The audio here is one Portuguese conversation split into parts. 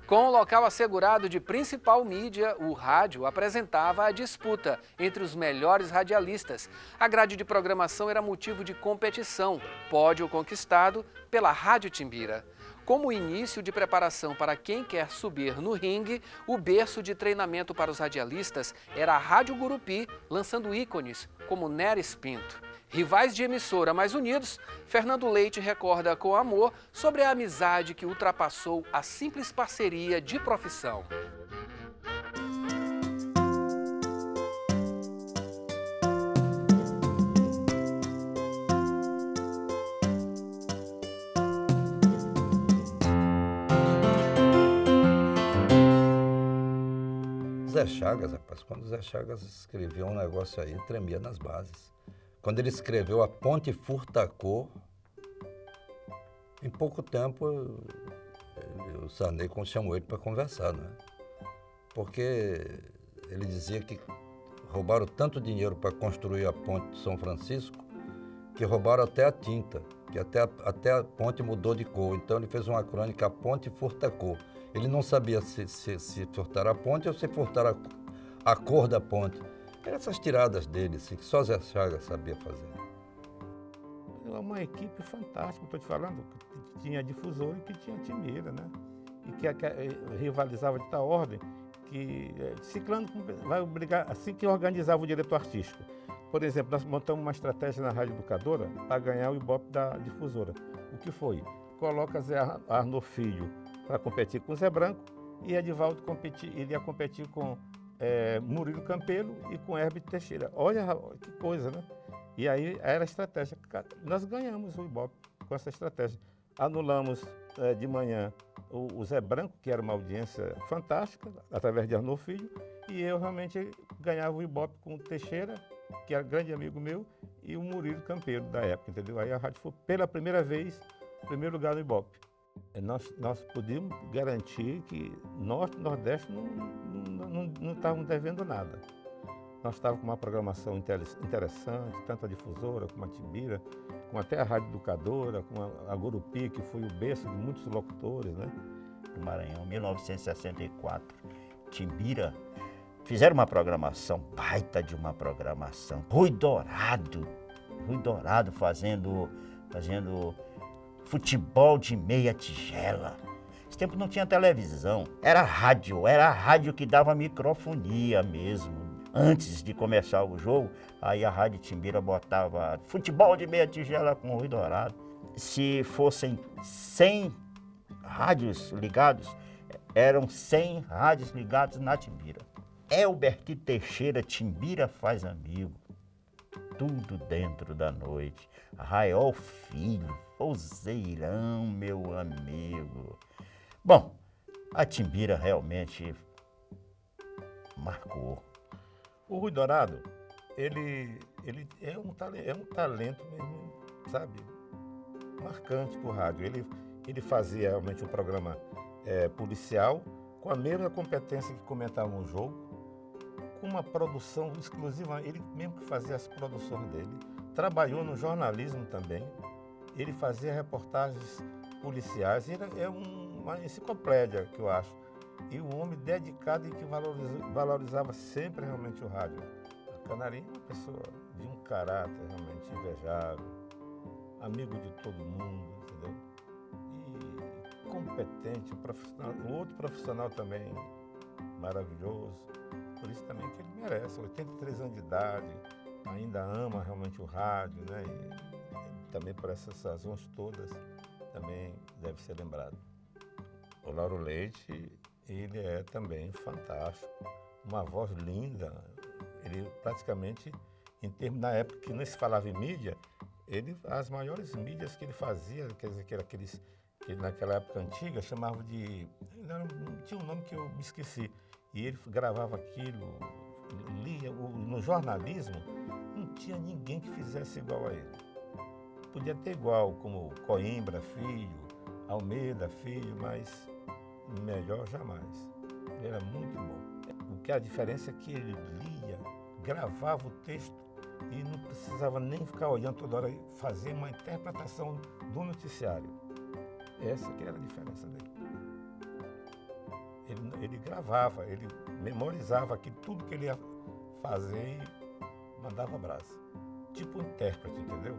Com o local assegurado de principal mídia, o rádio apresentava a disputa entre os melhores radialistas. A grade de programação era motivo de competição, pódio conquistado pela Rádio Timbira. Como início de preparação para quem quer subir no ringue, o berço de treinamento para os radialistas era a Rádio Gurupi, lançando ícones como Neres Pinto. Rivais de emissora, mas unidos, Fernando Leite recorda com amor sobre a amizade que ultrapassou a simples parceria de profissão. Zé Chagas, rapaz, quando o Zé Chagas escreveu um negócio aí, tremia nas bases. Quando ele escreveu A Ponte Furtacô, em pouco tempo o Sarney chamou ele para conversar, né? Porque ele dizia que roubaram tanto dinheiro para construir a ponte de São Francisco que roubaram até a tinta, que até a ponte mudou de cor. Então ele fez uma crônica A Ponte Furtacô. Ele não sabia se furtaram a ponte ou se furtaram a cor da ponte. Eram essas tiradas dele, assim, que só Zé Chagas sabia fazer. É uma equipe fantástica, estou te falando, que tinha difusora e que tinha Timbira, né? E que rivalizava de tal ordem que Ciclano vai obrigar, assim que organizava o diretor artístico. Por exemplo, nós montamos uma estratégia na Rádio Educadora para ganhar o Ibope da difusora. O que foi? Coloca Zé Arnoldo Filho para competir com Zé Branco e Edivaldo ele ia competir com Murilo Campelo e com Herbert Teixeira. Olha que coisa, né? E aí era a estratégia. Nós ganhamos o Ibope com essa estratégia. Anulamos de manhã o Zé Branco, que era uma audiência fantástica, através de Arnoldo Filho, e eu realmente ganhava o Ibope com o Teixeira, que era grande amigo meu, e o Murilo Campelo da época, entendeu? Aí a rádio foi pela primeira vez, primeiro lugar no Ibope. Nós podíamos garantir que Norte e Nordeste não estavam devendo nada. Nós estávamos com uma programação interessante, tanto a difusora como a Timbira, com até a Rádio Educadora, com a Gurupi, que foi o berço de muitos locutores, né? No Maranhão, 1964, Timbira fizeram uma programação, baita de uma programação. Rui Dourado fazendo futebol de meia tigela. Esse tempo não tinha televisão, era a rádio que dava microfonia mesmo. Antes de começar o jogo, aí a Rádio Timbira botava futebol de meia tigela com o Rui Dourado. Se fossem 100 rádios ligados, eram 100 rádios ligados na Timbira. Elberti Teixeira, Timbira faz amigo. Tudo dentro da noite. Raiol Filho, Ozeirão, meu amigo. Bom, a Timbira realmente marcou. O Rui Dourado, ele é um talento mesmo, sabe, marcante para o rádio. Ele fazia realmente um programa policial com a mesma competência que comentava um jogo, com uma produção exclusiva, ele mesmo que fazia as produções dele. Trabalhou no jornalismo também, ele fazia reportagens policiais, ele é uma enciclopédia, que eu acho. E um homem dedicado e que valorizava sempre realmente o rádio. A Canarinho é uma pessoa de um caráter realmente invejável, amigo de todo mundo, entendeu? E competente, um outro profissional também maravilhoso. Por isso também que ele merece, 83 anos de idade, ainda ama realmente o rádio, né? E também por essas razões todas, também deve ser lembrado. O Lauro Leite, ele é também fantástico, uma voz linda. Ele praticamente, em termos, na época que não se falava em mídia, as maiores mídias que ele fazia, quer dizer, que era aqueles que naquela época antiga chamavam de... tinha um nome que eu me esqueci. E ele gravava aquilo, lia. No jornalismo, não tinha ninguém que fizesse igual a ele. Podia ter igual, como Coimbra Filho, Almeida Filho, mas melhor jamais. Ele era muito bom. O que a diferença é que ele lia, gravava o texto e não precisava nem ficar olhando toda hora, fazer uma interpretação do noticiário. Essa que era a diferença dele. ele gravava, ele memorizava aqui tudo que ele ia fazer e mandava brasa. Tipo um intérprete, entendeu?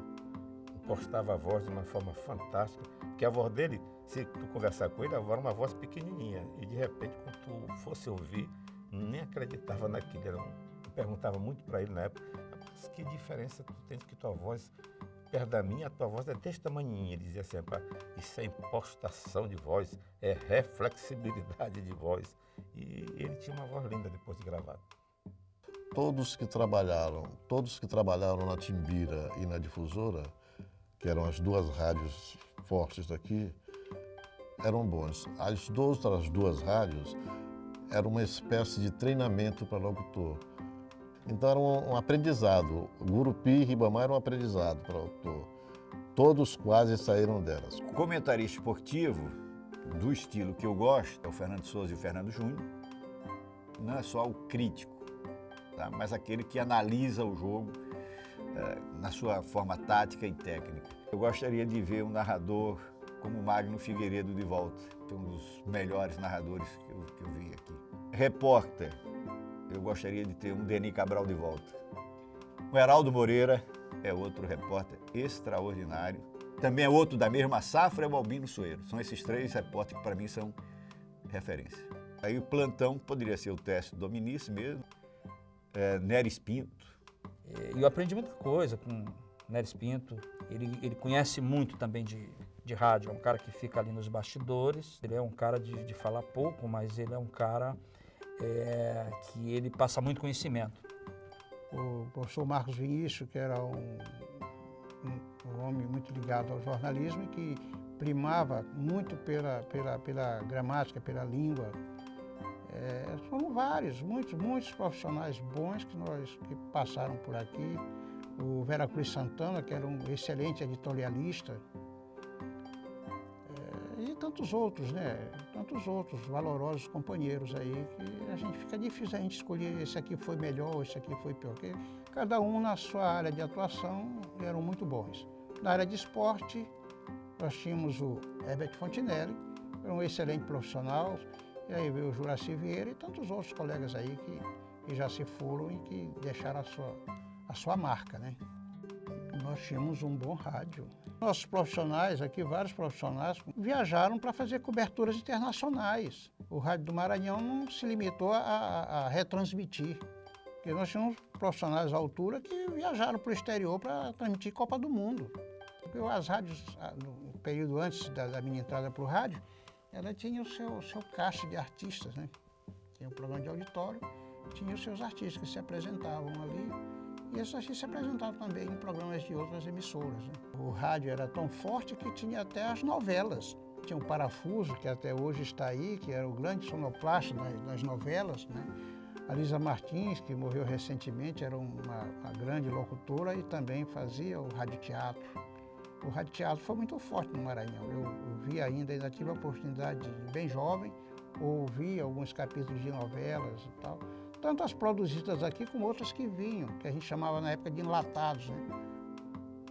Impostava a voz de uma forma fantástica, porque a voz dele, se tu conversar com ele, a voz era uma voz pequenininha, e de repente, quando tu fosse ouvir, nem acreditava naquilo. Eu perguntava muito para ele na época, mas que diferença tu tens, que tua voz, perto da minha, a tua voz é desse tamanhinho. Ele dizia assim, pá, isso é impostação de voz, é reflexibilidade de voz. E ele tinha uma voz linda depois de gravado. Todos que trabalharam na Timbira e na Difusora, que eram as duas rádios fortes daqui, eram bons. As outras duas rádios eram uma espécie de treinamento para locutor. Então era um aprendizado. Gurupi e Ribamar era um aprendizado para locutor. Todos quase saíram delas. O comentarista esportivo, do estilo que eu gosto, é o Fernando Souza e o Fernando Júnior. Não é só o crítico, tá? Mas aquele que analisa o jogo na sua forma tática e técnica. Eu gostaria de ver um narrador como o Magno Figueiredo de volta. Foi um dos melhores narradores que eu vi aqui. Repórter, eu gostaria de ter um Denis Cabral de volta. O Heraldo Moreira é outro repórter extraordinário. Também é outro da mesma safra, é o Albino Soeiro. São esses três repórteres que para mim são referência. Aí o plantão poderia ser o Técio Dominici mesmo, Neres Pinto. E eu aprendi muita coisa com Neres Pinto. Ele conhece muito também de rádio. É um cara que fica ali nos bastidores. Ele é um cara de falar pouco, mas ele é um cara que ele passa muito conhecimento. O professor Marcos Vinícius, que era um homem muito ligado ao jornalismo e que primava muito pela gramática, pela língua. Foram muitos profissionais bons que passaram por aqui. O Vera Cruz Santana, que era um excelente editorialista. E tantos outros, né? Tantos outros valorosos companheiros aí, que a gente fica difícil a gente escolher esse aqui foi melhor, esse aqui foi pior. Porque cada um na sua área de atuação eram muito bons. Na área de esporte, nós tínhamos o Herbert Fontinelli, que era um excelente profissional. E aí veio o Juraci Vieira e tantos outros colegas aí que já se foram e que deixaram a sua marca, né? Nós tínhamos um bom rádio. Nossos profissionais aqui, vários profissionais, viajaram para fazer coberturas internacionais. O Rádio do Maranhão não se limitou a retransmitir. Porque nós tínhamos profissionais à altura que viajaram para o exterior para transmitir Copa do Mundo. Porque as rádios, no período antes da minha entrada para o rádio, ela tinha o seu caixa de artistas, né? Tinha um programa de auditório, tinha os seus artistas que se apresentavam ali. E esses artistas se apresentavam também em programas de outras emissoras, né? O rádio era tão forte que tinha até as novelas. Tinha o Parafuso, que até hoje está aí, que era o grande sonoplasta das novelas, né? A Lisa Martins, que morreu recentemente, era uma grande locutora e também fazia o radioteatro. O radioteatro foi muito forte no Maranhão. Eu vi ainda tive a oportunidade, bem jovem, ouvi alguns capítulos de novelas e tal. Tanto as produzidas aqui como outras que vinham, que a gente chamava na época de enlatados, né?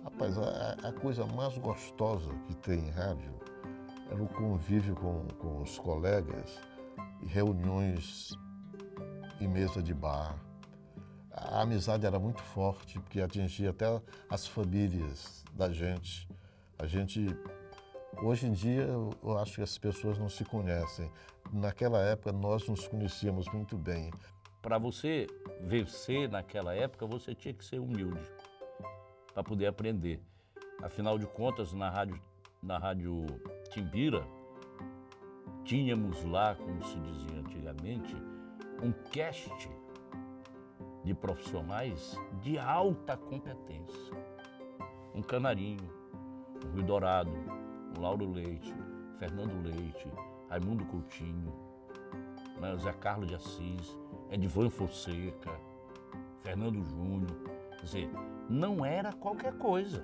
Rapaz, a coisa mais gostosa que tem em rádio era o convívio com os colegas e reuniões em mesa de bar. A amizade era muito forte, porque atingia até as famílias da gente. Hoje em dia, eu acho que as pessoas não se conhecem. Naquela época, nós nos conhecíamos muito bem. Para você vencer naquela época, você tinha que ser humilde para poder aprender. Afinal de contas, na rádio Timbira, tínhamos lá, como se dizia antigamente, um cast de profissionais de alta competência. Um Canarinho, um Rui Dourado, um Lauro Leite, Fernando Leite, Raimundo Coutinho, Zé Carlos de Assis, Edivan Fonseca, Fernando Júnior. Quer dizer, não era qualquer coisa.